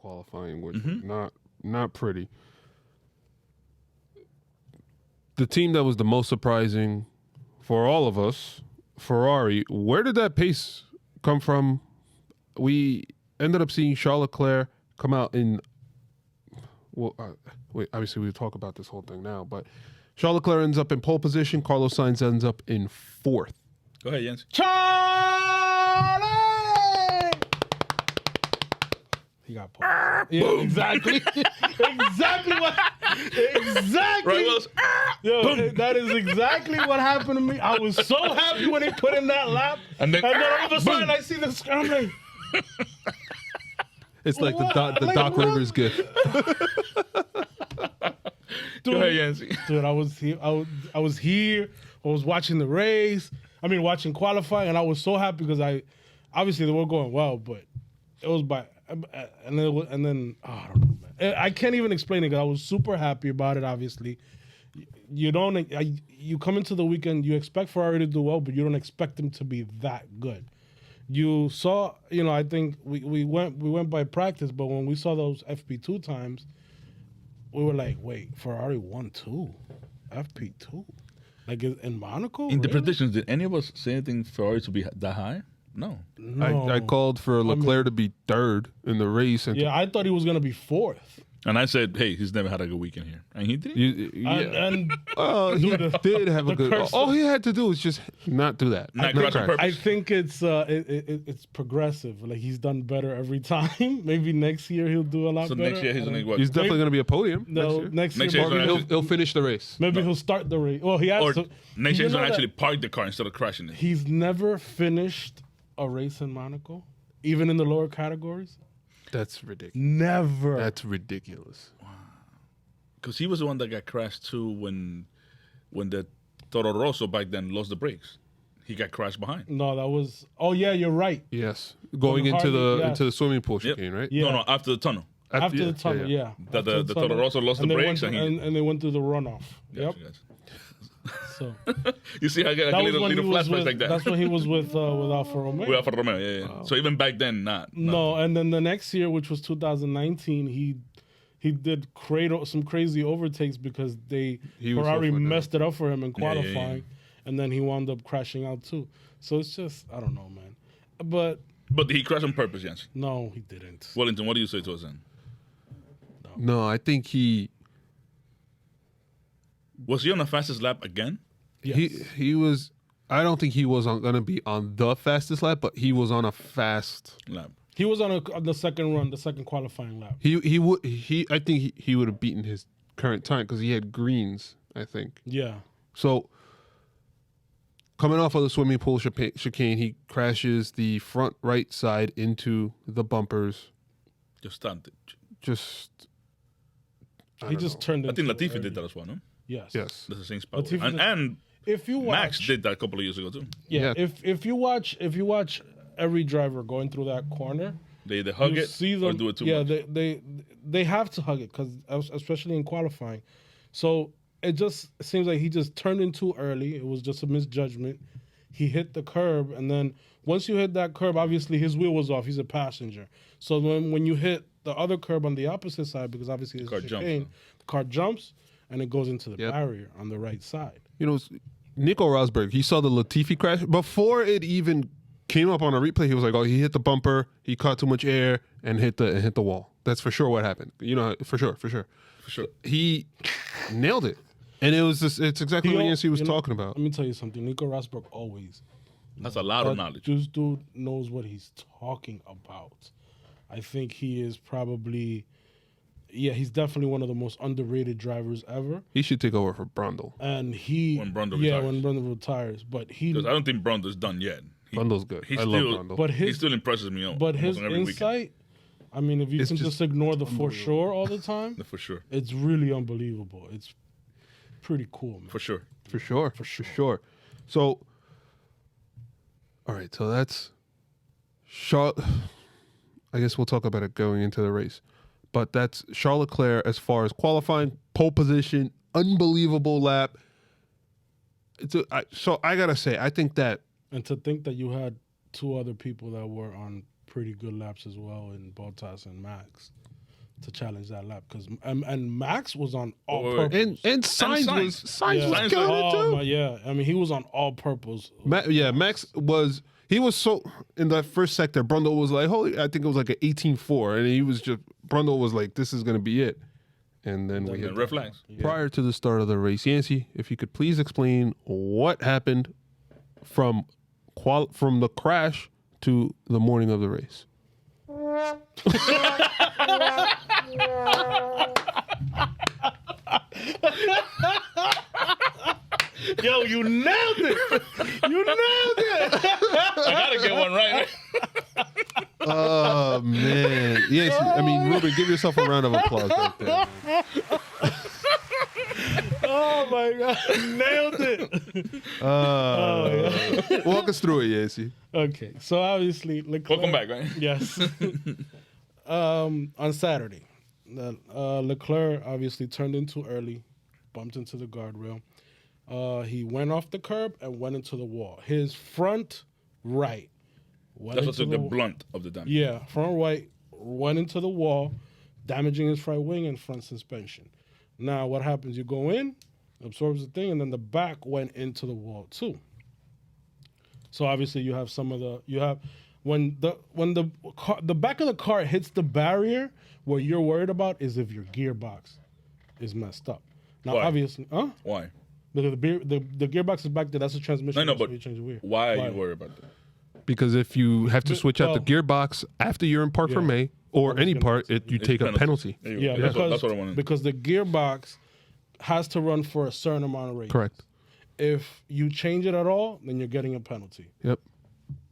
qualifying, which was not pretty. The team that was the most surprising for all of us, Ferrari, where did that pace come from? We ended up seeing Charles LeClerc come out in... Well, wait, obviously we'll talk about this whole thing now, but Charles Leclerc ends up in pole position. Carlos Sainz ends up in 4th. Go ahead, Yhancy. Charle! He got pole. Yeah, exactly. Exactly what. Exactly. Right, Yo, that is exactly what happened to me. I was so happy when he put in that lap, and then all of a sudden I see the scrum. I'm like, it's like the Doc Rivers gift. Dude, go ahead, Yhancy. Dude, I was here. I was here. I was watching the race. I mean, watching qualifying, and I was so happy because obviously they were going well, but it was by and then I don't know, man. I can't even explain it because I was super happy about it. Obviously, you come into the weekend, you expect Ferrari to do well, but you don't expect them to be that good. You saw, I think we went by practice, but when we saw those FP2 times, we were like, wait, Ferrari 1-2, FP2, like in Monaco. In the predictions, did any of us say anything Ferrari to be that high? No. I called for Leclerc to be 3rd in the race. And I thought he was going to be 4th. And I said, hey, he's never had a good weekend here. And he did. He did have a good... All he had to do was just not do that. Not crash on purpose. I think it's progressive. Like, he's done better every time. Maybe next year he'll do a lot better. So next year he's going to what? He's definitely going to be a podium. No, next year he'll finish the race. Maybe he'll start the race. Well, he has to. Next year he's going to actually park the car instead of crashing it. He's never finished a race in Monaco, even in the lower categories. That's ridiculous. Never. That's ridiculous. Wow. Because he was the one that got crashed too when the Toro Rosso back then lost the brakes. He got crashed behind. No, that was... Oh, yeah, you're right. Yes. Going into the swimming pool chicane, right? Yeah. No, after the tunnel. After the tunnel, yeah. The Toro Rosso lost the brakes and they went through the runoff. Gotcha. So you see how I get like little flashbacks like that. That's when he was with Alfa Romeo. With Alfa Romeo, yeah. Wow. So even back then, not. No, and then the next year, which was 2019, he did some crazy overtakes because Ferrari messed it up for him in qualifying, and then he wound up crashing out too. So it's just, I don't know, man. But did he crash on purpose, Yhancy? No, he didn't. Wellington, what do you say to us then? No, I think he... Was he on the fastest lap again? Yes. He was. I don't think he was going to be on the fastest lap, but he was on a fast lap. He was on the second run, the second qualifying lap. I think he would have beaten his current time because he had greens, I think. Yeah. So coming off of the swimming pool chicane, he crashes the front right side into the bumpers. Just stunned it. He just turned it. I think Latifi did that as well, no? Yes. Yes. That's the same spot. Latifi and if you watch, Max did that a couple of years ago too. Yeah. If you watch every driver going through that corner, they either hug it or do it too much. Yeah, they have to hug it because especially in qualifying. So it just seems like he just turned in too early. It was just a misjudgment. He hit the curb, and then once you hit that curb, obviously his wheel was off. He's a passenger. So when you hit the other curb on the opposite side, because obviously it's chicane, the car jumps and it goes into the barrier on the right side. Nico Rosberg, he saw the Latifi crash before it even came up on a replay. He was like, "Oh, he hit the bumper, he caught too much air, and hit the wall." That's for sure what happened. For sure. He nailed it, and it's exactly what Yhancy was talking about. Let me tell you something. Nico Rosberg always. That's a lot of knowledge. This dude knows what he's talking about. I think he is probably. Yeah, he's definitely one of the most underrated drivers ever. He should take over for Brundle. And when Brundle retires. But because I don't think Brundle's done yet. Brundle's good. I love Brundle. But he still impresses me. But his insight, I mean, if you can just ignore the for sure all the time, the for sure, it's really unbelievable. It's pretty cool, man. For sure. So, all right. So that's Charles. I guess we'll talk about it going into the race. But that's Charles Leclerc as far as qualifying, pole position, unbelievable lap. So I got to say, I think that... And to think that you had two other people that were on pretty good laps as well in Bottas and Max. to challenge that lap because and Max was on all Wait, purples. And Sainz was Sainz killing it too. Yeah, I mean he was on all purples. Max was so in that first sector. Brundle was like, holy, I think it was like an 18.4, and he was just Brundle was like, this is gonna be it, and then we hit Red flags. prior to the start of the race. Yhancy, if you could please explain what happened from the crash to the morning of the race. Yo, you nailed it! You nailed it! I gotta get one right. Oh man, yes. I mean, Ruben, give yourself a round of applause right there. Oh my god, nailed it! Walk us through it, Yhancy. Okay, so obviously, LeClerc, Welcome back, right? Yes. On Saturday, LeClerc obviously turned in too early, bumped into the guardrail. He went off the curb and went into the wall. His front right went That's what into took the blunt of the damage. Yeah, front right went into the wall, damaging his right wing and front suspension. Now, what happens? You go in, absorbs the thing, and then the back went into the wall too. So obviously, you have when the back of the car hits the barrier. What you're worried about is if your gearbox is messed up. Now, Why? obviously, Why? because the gearbox is back there. That's the transmission. I know, that's but where you change the wheel. why are you worried about that? Because if you have to switch out the gearbox after you're in park for May or any part, you take a penalty. There you Yeah, go. That's what I want to. because the gearbox has to run for a certain amount of race. Correct. If you change it at all, then you're getting a penalty. Yep.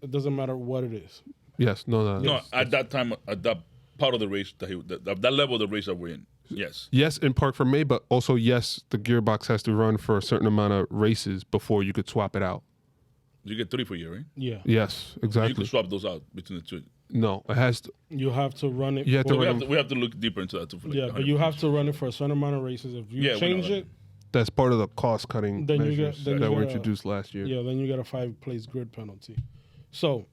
It doesn't matter what it is. Yes. No. No, at that time, at that part of the race, that level of the race that we're in. Yes. Yes, in park for May, but also yes, the gearbox has to run for a certain amount of races before you could swap it out. You get 3 for a year, right? Yeah. Yes, You exactly. can swap those out between the two. No, it has to. You have to run it. You have to for- run We have to look deeper into that too. For like Yeah, but you have to run it for a certain amount of races. If you Yeah, we change know it, That's part of the cost cutting Then you measures get- then that you were gotta- introduced last year. yeah, then you get a 5-place grid penalty. So,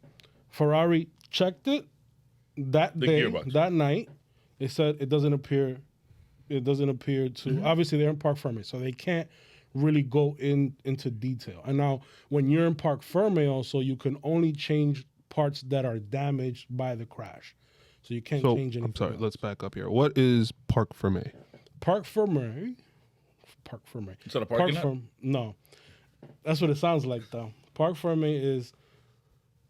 Ferrari checked it that The day, gearbox. that night. They said it doesn't appear. It doesn't appear to. Mm-hmm. Obviously, they're in park ferme, so they can't really go into detail. And now, when you're in park ferme, also you can only change parts that are damaged by the crash. So you can't So change anything. I'm sorry. else. Let's back up here. What is park for May? Park ferme. Park ferme. Is that a parking lot? No, that's what it sounds like though. Park ferme is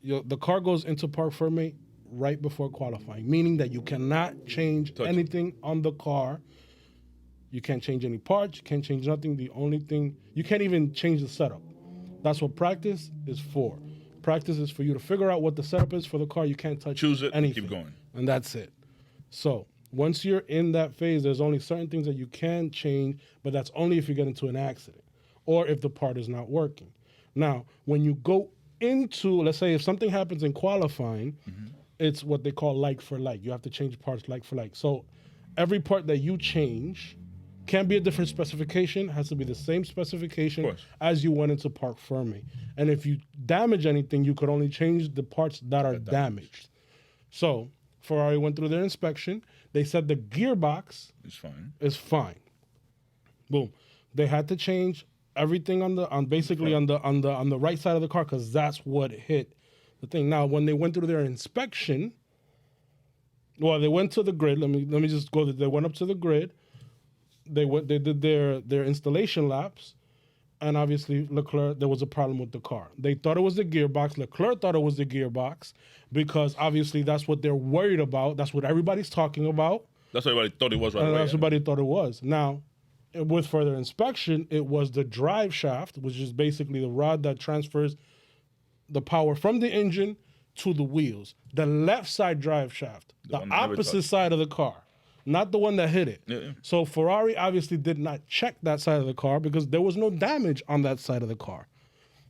the car goes into park ferme right before qualifying, meaning that you cannot change Touch it. anything on the car. You can't change any parts. You can't change nothing. The only thing you can't even change the setup. That's what practice is for. Practice is for you to figure out what the setup is for the car. You can't touch Choose it and anything. keep going. And that's it. So once you're in that phase, there's only certain things that you can change, but that's only if you get into an accident or if the part is not working. Now, when you go into, let's say if something happens in qualifying, it's what they call like for like. You have to change parts like for like. So every part that you change can be a different specification, has to be the same specification Of course. as you went into park ferme. And if you damage anything, you could only change the parts that are damaged. So Ferrari went through their inspection. They said the gearbox It's fine. is fine. Boom. They had to change everything on the right side of the car because that's what hit the thing. Now, when they went through their inspection, well, they went to the grid. Let me just go. They went up to the grid. They did their installation laps, and obviously Leclerc, there was a problem with the car. They thought it was the gearbox. Leclerc thought it was the gearbox because obviously that's what they're worried about. That's what everybody's talking about. That's what everybody thought it was right And away. everybody thought it was. Now, with further inspection, it was the drive shaft, which is basically the rod that transfers the power from the engine to the wheels. The left side drive shaft, the one that never opposite touched. side of the car, not the one that hit it. Yeah. So Ferrari obviously did not check that side of the car because there was no damage on that side of the car.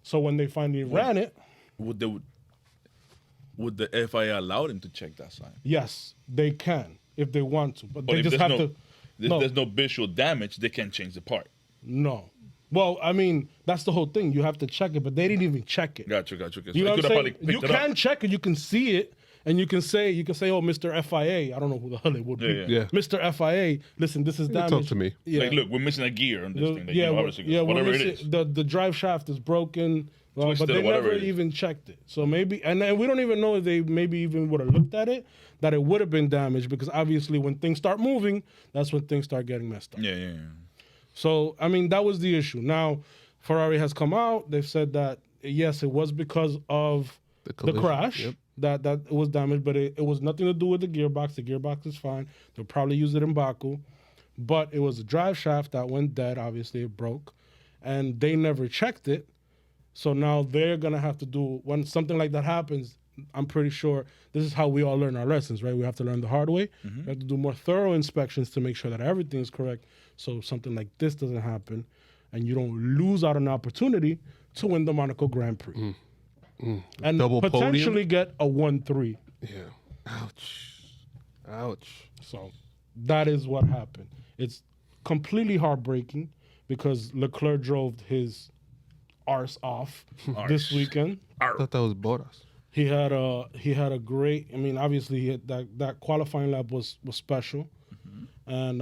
So when they finally ran it, Would the FIA allow them to check that side? yes, they can if they want to, but But they if just there's have no, to. if there's no visual damage, they can't change the part. No. Well, I mean, that's the whole thing. You have to check it, but they didn't even check it. Gotcha. So You know they what could I'm have saying? probably You picked it can up. check it. You can see it. and you can say, oh, Mr. FIA. I don't know who the hell it would be. Yeah. Mr. FIA, listen, this is You can damage. talk to me. Yeah. Like, look, we're missing a gear on this thing. Like, we're whatever it missing- is. The drive shaft is broken, but Twisted they or whatever never it is. even checked it. So maybe, and we don't even know if they maybe even would have looked at it, that it would have been damaged, because obviously when things start moving, that's when things start getting messed up. Yeah. So, I mean, that was the issue. Now, Ferrari has come out. They've said that, yes, it was because of the collision. crash Yep. that it was damaged, but it was nothing to do with the gearbox. The gearbox is fine. They'll probably use it in Baku. But it was a drive shaft that went dead. Obviously, it broke. And they never checked it. So now they're going to have to do, when something like that happens, I'm pretty sure this is how we all learn our lessons, right? We have to learn the hard way. We have to do more thorough inspections to make sure that everything is correct, so something like this doesn't happen and you don't lose out on an opportunity to win the Monaco Grand Prix. And Double potentially podium? get a 1-3. Yeah. Ouch. So that is what happened. It's completely heartbreaking because Leclerc drove his arse off this weekend. I thought that was Bottas. He had a great. I mean, obviously, he had that qualifying lap was special, and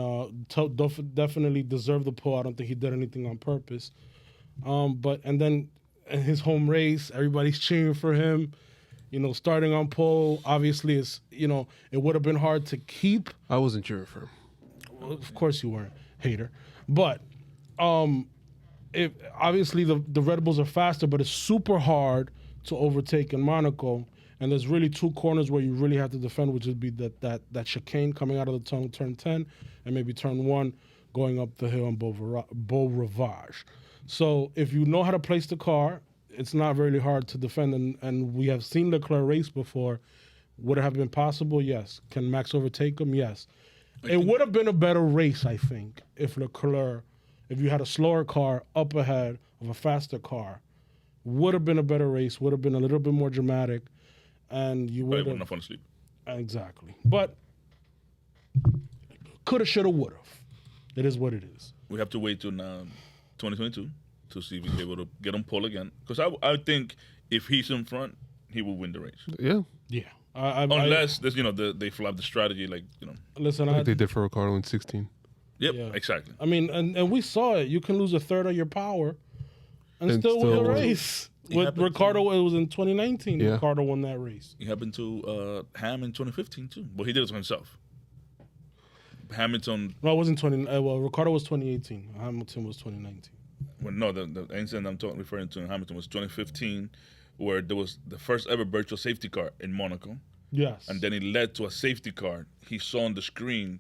definitely deserved the pole. I don't think he did anything on purpose. But then in his home race, everybody's cheering for him. You know, starting on pole, obviously, it would have been hard to keep. I wasn't cheering for him. Well, of course, you weren't, hater. But obviously the Red Bulls are faster, but it's super hard to overtake in Monaco. And there's really two corners where you really have to defend, which would be that chicane coming out of the turn 10, and maybe turn 1 going up the hill on Beau Rivage. So if you know how to place the car, it's not really hard to defend. And we have seen Leclerc race before. Would it have been possible? Yes. Can Max overtake him? Yes. It would have been a better race, I think, if you had a slower car up ahead of a faster car. Would have been a better race, would have been a little bit more dramatic, and you would Probably have... wouldn't have fallen asleep. Exactly. But coulda, shoulda, woulda. It is what it is. We have to wait till 2022 to see if he's able to get on pole again. Because I think if he's in front, he will win the race. Yeah. Yeah. Unless there's they flop the strategy, Listen, Like they did for Ricardo in 16. Yep, Yeah. exactly. I mean, and we saw it. You can lose a third of your power and still win still the win. race. It With happened Ricardo, it was in 2019. Yeah. Ricardo won that race. It happened to Ham in 2015 too, but he did it to himself. Hamilton, No, it wasn't 20. Well, Ricardo was 2018. Hamilton was 2019. the incident I'm referring to in Hamilton was 2015, where there was the first ever virtual safety car in Monaco. Yes. And then it led to a safety car. He saw on the screen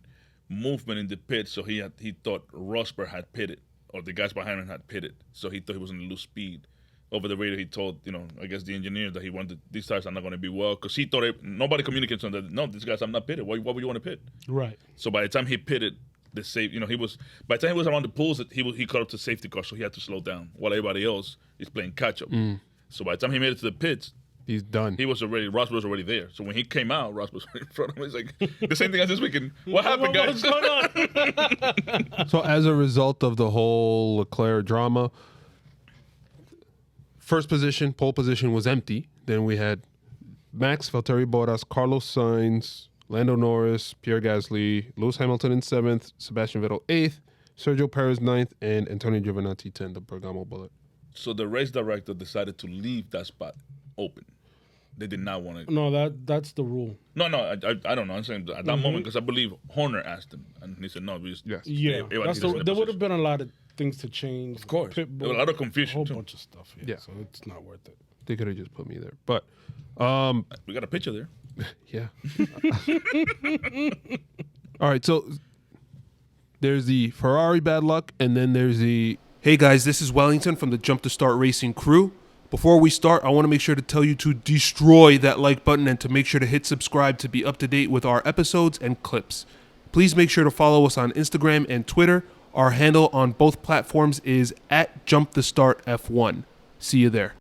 movement in the pit, so he thought Rosberg had pitted, or the guys behind him had pitted. So he thought he was going to lose speed. Over the radio, he told, I guess the engineer that he wanted, these tires are not going to be well, because he thought nobody communicated to him that, no, these guys, I'm not pitted. Why would you want to pit? Right. So by the time he pitted, by the time he was around the pools, he caught up to safety car, so he had to slow down, while everybody else is playing catch up. So by the time he made it to the pits, He's done. Ross was already there. So when he came out, Ross was in front of him. He's like, the same thing as this weekend. What happened, guys? What's going on? So as a result of the whole Leclerc drama, first position, pole position was empty. Then we had Max, Valtteri Bottas, Carlos Sainz, Lando Norris, Pierre Gasly, Lewis Hamilton in 7th, Sebastian Vettel 8th, Sergio Perez 9th, and Antonio Giovinazzi 10th, the Bergamo Bullet. So the race director decided to leave that spot open. They did not want to. No, that's the rule. No, I don't know. I'm saying at that moment, because I believe Horner asked him, and he said, no, we just. Yes. Yeah, everybody that's gets in there would position. have been a lot of things to change. Of course. There was a lot of confusion, a whole too. bunch of stuff. Yeah. So it's not worth it. They could have just put me there. But, We got a picture there. yeah. All right, so there's the Ferrari bad luck, and then there's the... Hey guys, this is Wellington from the Jump to Start Racing crew. Before we start, I want to make sure to tell you to destroy that like button and to make sure to hit subscribe to be up to date with our episodes and clips. Please make sure to follow us on Instagram and Twitter. Our handle on both platforms is @JumpTheStartF1. See you there.